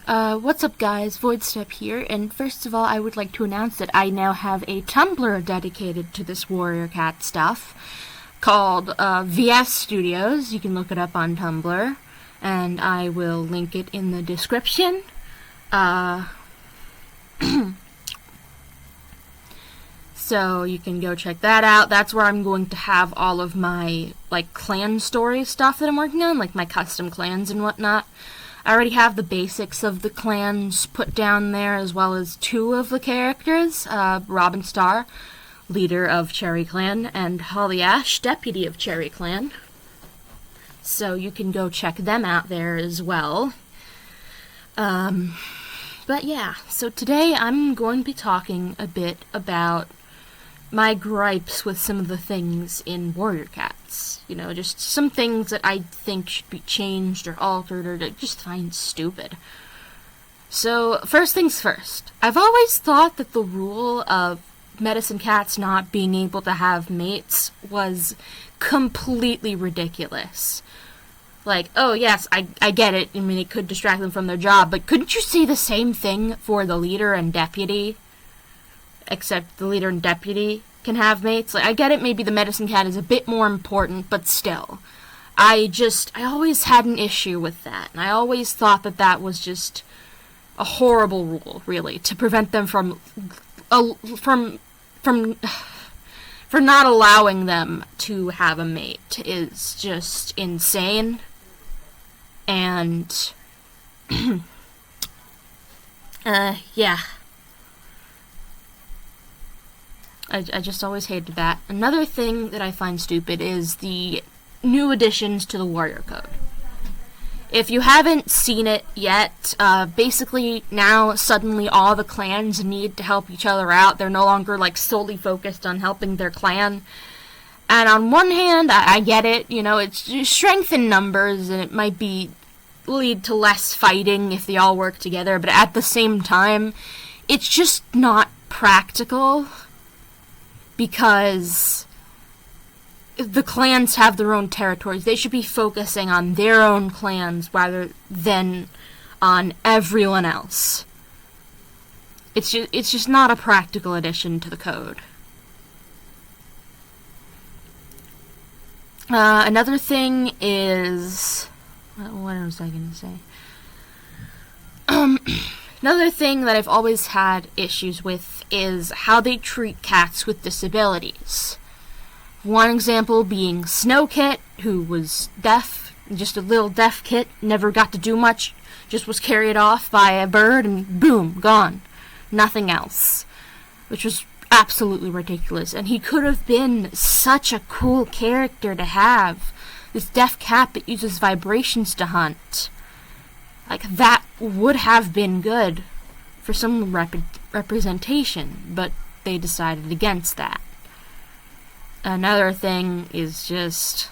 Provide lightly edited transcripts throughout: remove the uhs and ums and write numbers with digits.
What's up guys, Voidstep here, and first of all I would like to announce that I now have a Tumblr dedicated to this Warrior Cat stuff, called VS Studios. You can look it up on Tumblr, and I will link it in the description. So you can go check that out. That's where I'm going to have all of my, clan story stuff that I'm working on, like my custom clans and whatnot. I already have the basics of the clans put down there, as well as two of the characters, Robin Starr, leader of Cherry Clan, and Holly Ash, deputy of Cherry Clan. So you can go check them out there as well. But yeah, so today I'm going to be talking a bit about my gripes with some of the things in Warrior Cats. You know, just some things that I think should be changed or altered or just find stupid. So, first things first. I've always thought that the rule of medicine cats not being able to have mates was completely ridiculous. Like, oh yes, I get it. I mean, it could distract them from their job, but couldn't you say the same thing for the leader and deputy? Except the leader and deputy can have mates. Like, I get it, maybe the medicine cat is a bit more important, but still. I always had an issue with that, and I always thought that that was just a horrible rule, really, to prevent them from for not allowing them to have a mate is just insane. And yeah. I just always hated that. Another thing that I find stupid is the new additions to the Warrior Code. If you haven't seen it yet, basically now suddenly all the clans need to help each other out. They're no longer solely focused on helping their clan. And on one hand, I get it, you know, it's strength in numbers and it might lead to less fighting if they all work together, but at the same time, it's just not practical. Because the clans have their own territories. They should be focusing on their own clans rather than on everyone else. It's just not a practical addition to the code. Another thing is... what was I going to say? Another thing that I've always had issues with is how they treat cats with disabilities. One example being Snow Kit, who was deaf, just a little deaf kit, never got to do much, just was carried off by a bird and boom, gone. Nothing else. Which was absolutely ridiculous, and he could have been such a cool character to have. This deaf cat that uses vibrations to hunt. That would have been good for some representation, but they decided against that. Another thing is just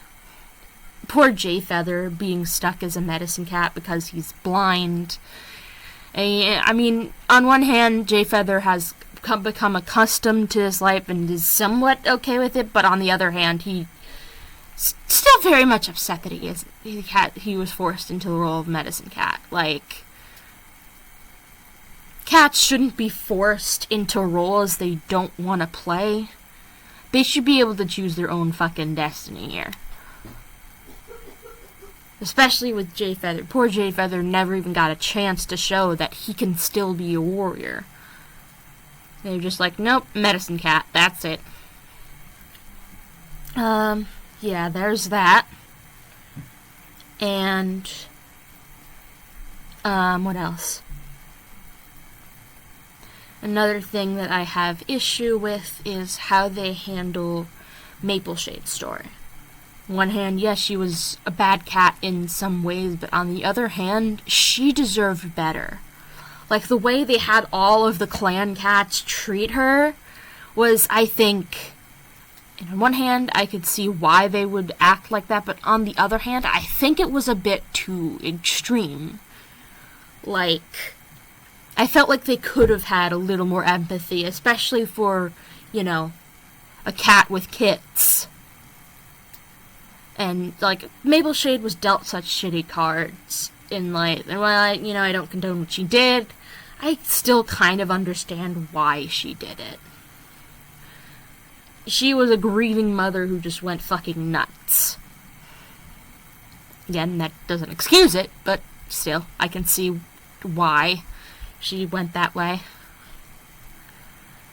poor J-Feather being stuck as a medicine cat because he's blind. I mean, on one hand, J-Feather has become accustomed to his life and is somewhat okay with it, but on the other hand, he still very much upset that he was forced into the role of medicine cat. Cats shouldn't be forced into roles they don't want to play. They should be able to choose their own fucking destiny here. Especially with J-Feather. Poor J-Feather never even got a chance to show that he can still be a warrior. They're just nope, medicine cat, that's it. Yeah, there's that. And, what else? Another thing that I have issue with is how they handle Mapleshade's story. On one hand, yes, she was a bad cat in some ways, but on the other hand, she deserved better. The way they had all of the clan cats treat her was, I think... on one hand, I could see why they would act like that, but on the other hand, I think it was a bit too extreme. I felt like they could have had a little more empathy, especially for, you know, a cat with kits. And, Mapleshade was dealt such shitty cards, in light. And while I don't condone what she did, I still kind of understand why she did it. She was a grieving mother who just went fucking nuts. Again, that doesn't excuse it, but still, I can see why she went that way.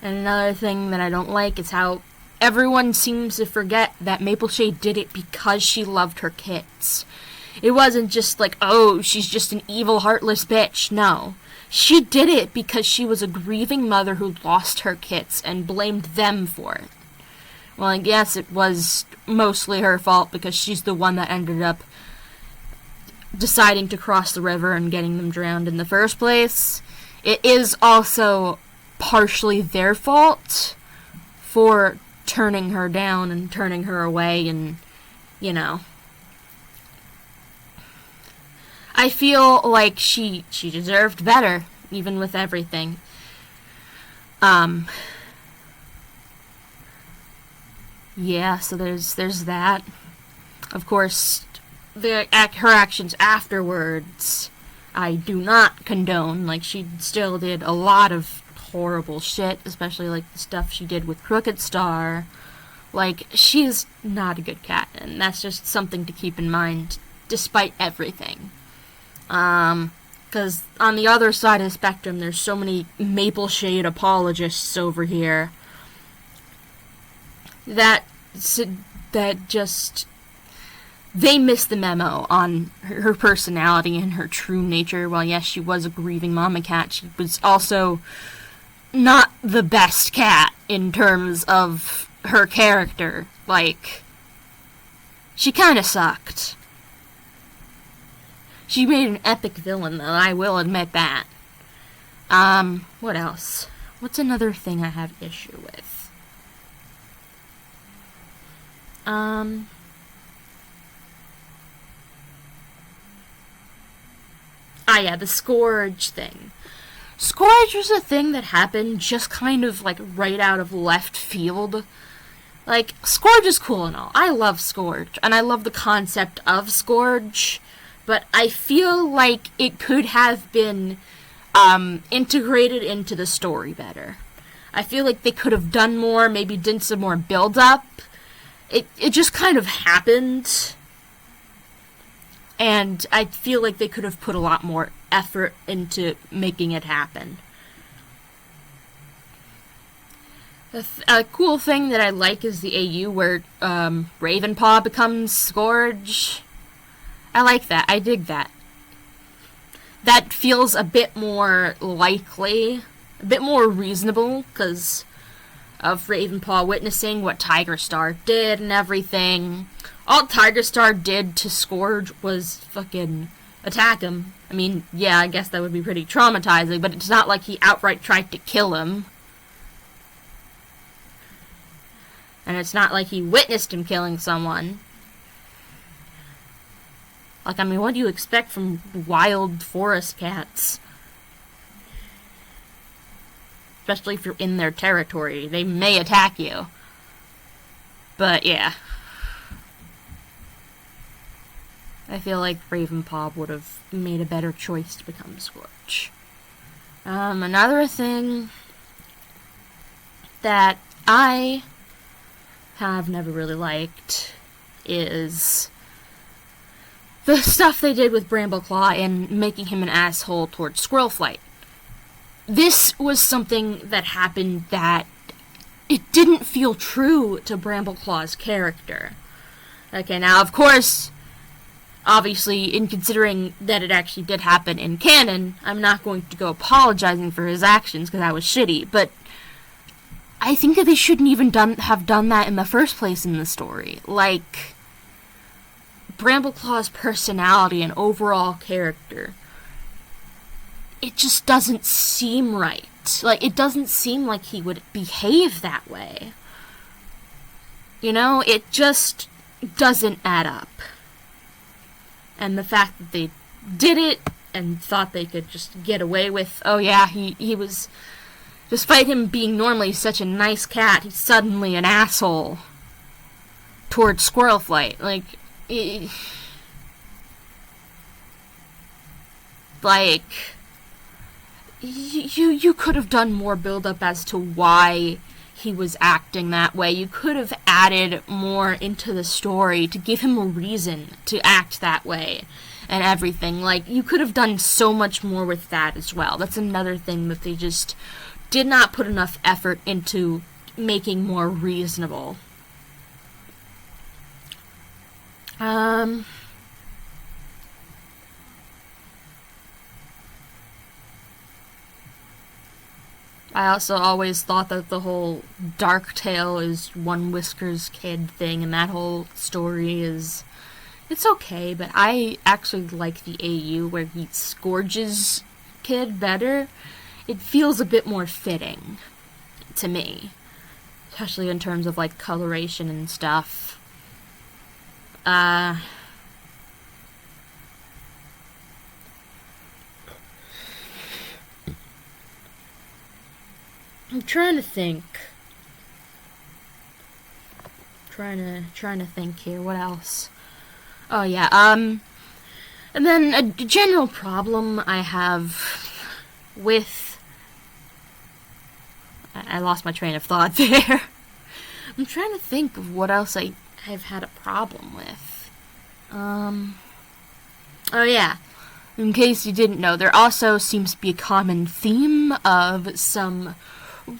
And another thing that I don't like is how everyone seems to forget that Mapleshade did it because she loved her kids. It wasn't just like, oh, she's just an evil, heartless bitch. No. She did it because she was a grieving mother who lost her kids and blamed them for it. Well, I guess it was mostly her fault because she's the one that ended up deciding to cross the river and getting them drowned in the first place. It is also partially their fault for turning her down and turning her away and, I feel like she deserved better, even with everything. Yeah, so there's that. Of course, her actions afterwards, I do not condone. Like, she still did a lot of horrible shit, especially, like, the stuff she did with Crooked Star. Like, she's not a good cat, and that's just something to keep in mind, despite everything. Because on the other side of the spectrum, there's so many Mapleshade apologists over here that just, they missed the memo on her personality and her true nature. While yes, she was a grieving mama cat, she was also not the best cat in terms of her character. Like, she kinda sucked. She made an epic villain, though, I will admit that. What else? What's another thing I have issue with? Yeah, the Scourge thing. Scourge was a thing that happened just kind of, like, right out of left field. Like, Scourge is cool and all. I love Scourge, and I love the concept of Scourge, but I feel like it could have been, integrated into the story better. I feel like they could have done more, maybe did some more build-up. It just kind of happened, and I feel like they could have put a lot more effort into making it happen. A cool thing that I like is the AU where Ravenpaw becomes Scourge. I like that. I dig that. That feels a bit more likely, a bit more reasonable, because of Ravenpaw witnessing what Tiger Star did and everything. All Tiger Star did to Scourge was fucking attack him. I mean, yeah, I guess that would be pretty traumatizing, but it's not like he outright tried to kill him. And it's not like he witnessed him killing someone. Like, I mean, what do you expect from wild forest cats? Especially if you're in their territory. They may attack you. But, yeah. I feel like Ravenpaw would have made a better choice to become Scourge. Another thing that I have never really liked is the stuff they did with Brambleclaw and making him an asshole towards Squirrelflight. This was something that happened that it didn't feel true to Brambleclaw's character. Okay, now, of course, obviously, in considering that it actually did happen in canon, I'm not going to go apologizing for his actions because that was shitty, but I think that they shouldn't even have done that in the first place in the story. Like, Brambleclaw's personality and overall character, it just doesn't seem right. Like, it doesn't seem like he would behave that way. You know, it just doesn't add up. And the fact that they did it and thought they could just get away with, oh yeah, he was, despite him being normally such a nice cat, he's suddenly an asshole towards Squirrelflight. Like, Like, you could have done more build-up as to why he was acting that way. You could have added more into the story to give him a reason to act that way and everything. Like, you could have done so much more with that as well. That's another thing that they just did not put enough effort into making more reasonable. I also always thought that the whole Dark Tale is One Whisker's kid thing, and that whole story is... It's okay, but I actually like the AU where he scourges kid better. It feels a bit more fitting to me, especially in terms of, like, coloration and stuff. I'm trying to think. Trying to think here. What else? Oh yeah. And then a general problem I have with. I lost my train of thought there. I'm trying to think of what else I've had a problem with. Oh yeah. In case you didn't know, there also seems to be a common theme of some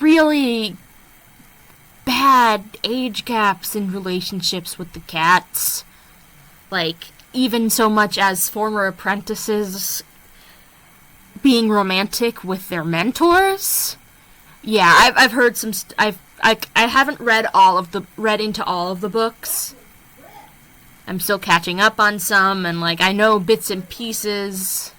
really bad age gaps in relationships with the cats. Like, even so much as former apprentices being romantic with their mentors. Yeah, I've heard some. I haven't read into all of the books. I'm still catching up on some, and like I know bits and pieces.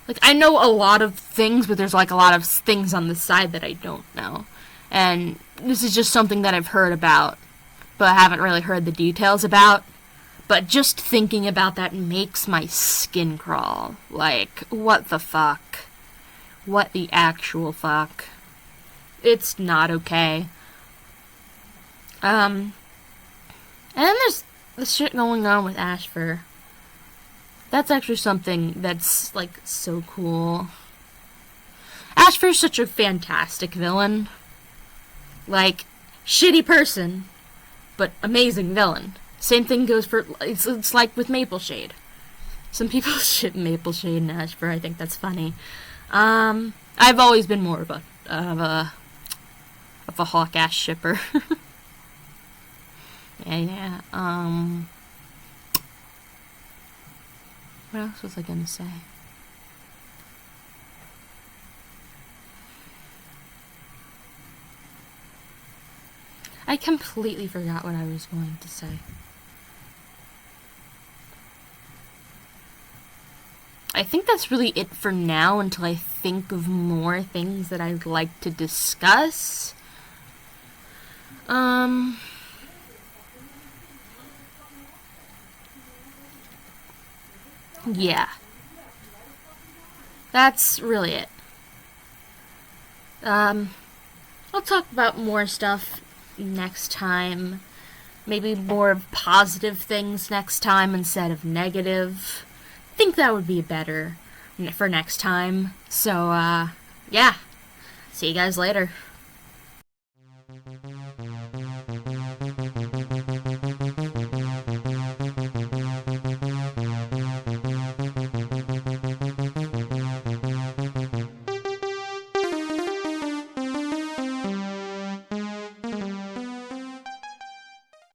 Like, I know a lot of things, but there's, like, a lot of things on the side that I don't know. And this is just something that I've heard about, but I haven't really heard the details about. But just thinking about that makes my skin crawl. Like, what the fuck? What the actual fuck? It's not okay. And then there's the shit going on with Ashfur. That's actually something that's, like, so cool. Ashfur's such a fantastic villain. Like, shitty person, but amazing villain. Same thing goes for, it's like with Mapleshade. Some people ship Mapleshade and Ashfur, I think that's funny. I've always been more of a Hawk-Ash shipper. yeah. What else was I gonna say? I completely forgot what I was going to say. I think that's really it for now until I think of more things that I'd like to discuss. Yeah. That's really it. I'll talk about more stuff next time. Maybe more positive things next time instead of negative. I think that would be better for next time. So, yeah. See you guys later.